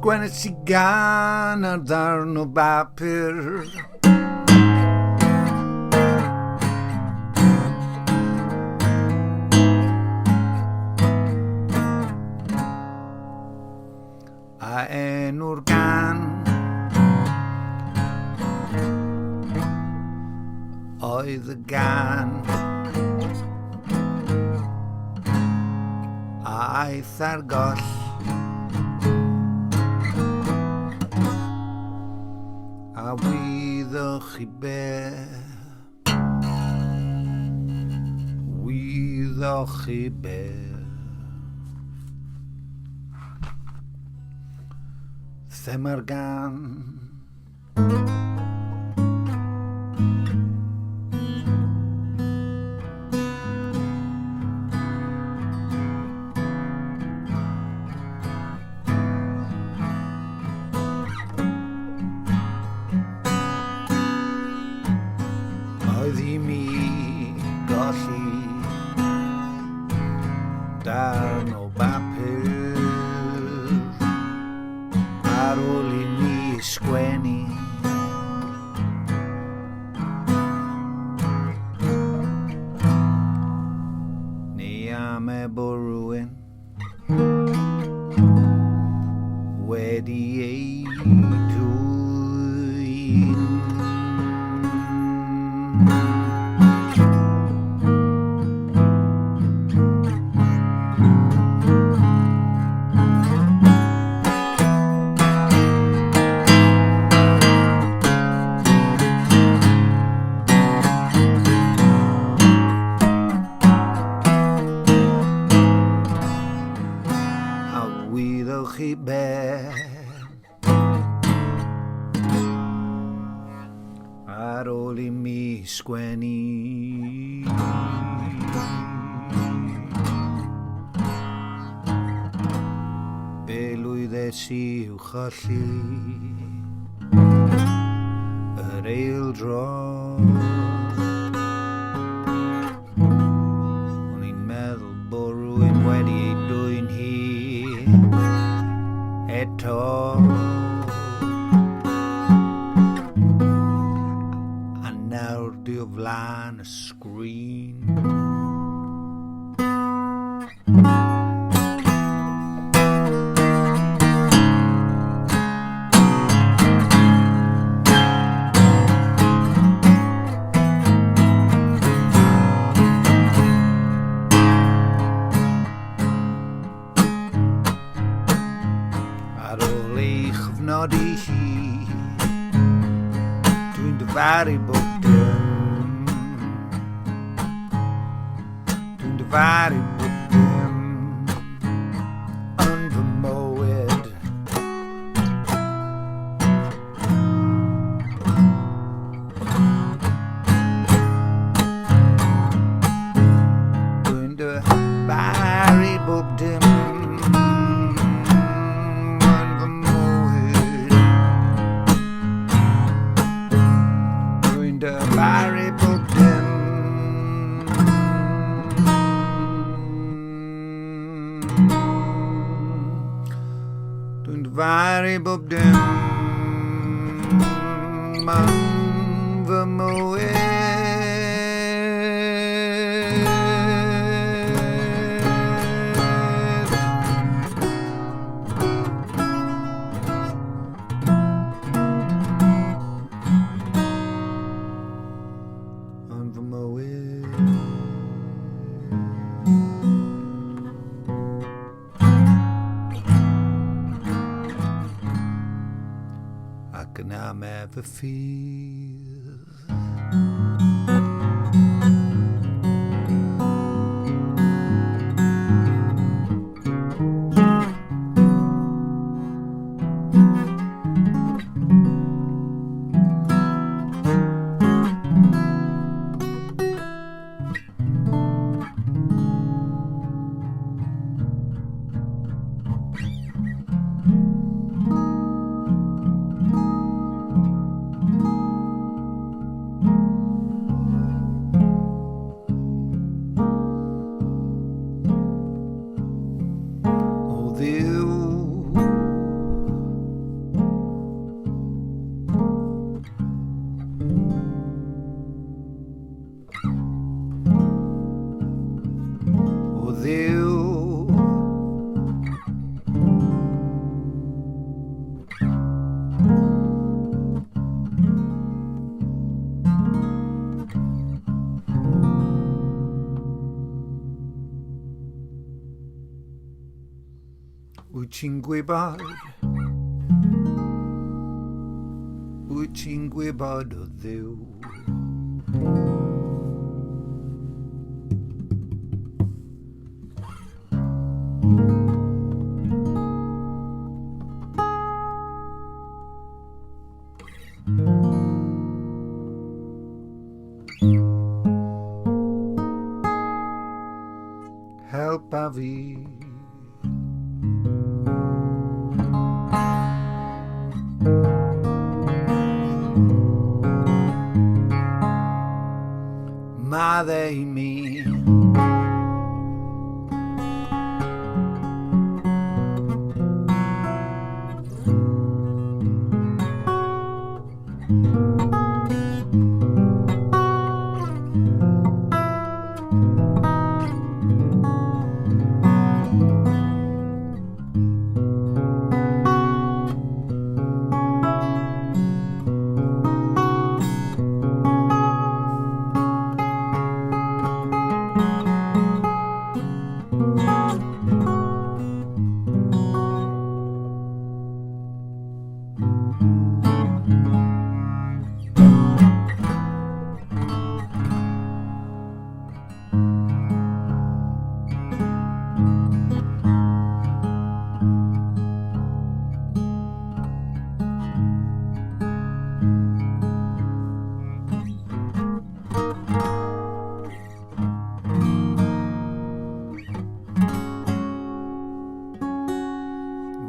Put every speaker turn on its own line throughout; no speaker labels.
Gwenes I gan ar ddarn o bapur a enw'r gan oedd y gan a aeth ar goll a wyddwch I be wyddwch I be Thema'r gan oedd I mi golli darn o bapur ar ôl I mi sgwennu ni am bo rywun wedi ei dwyn wyddwch I be ar ôl I mi sgwennu be lwyddes i'w cholli yr eildro o'n i'n meddwl bod rhywun wedi ei dwyn hi eto a nawr di o flaen y sgrin ar ôl ei chyfnodi hi dwi'n dyfaru bob dim dwi'n dyfaru bob dim yn fy mywyd dwi'n dyfaru bob dim dyfaru bob dim dwi'n dyfaru bob dim yn fy mywyd ac yna mef y ffydd wyt ti'n gwybod o Dduw. Helpa fi maddau mi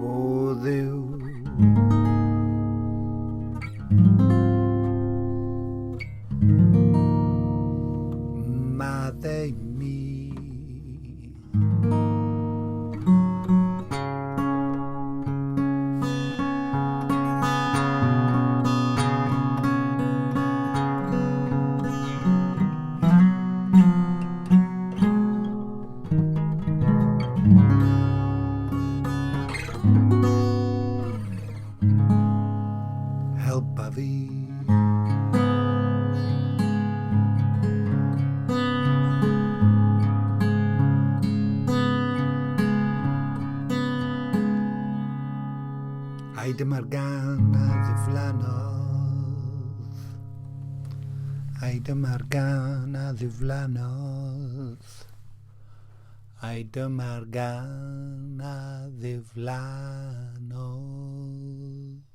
o Dduw. Maddau mi helpa fi ai dyma'r gan a ddiflannodd, ai dyma'r gan a ddiflannodd, ai dyma'r gan a ddiflannodd.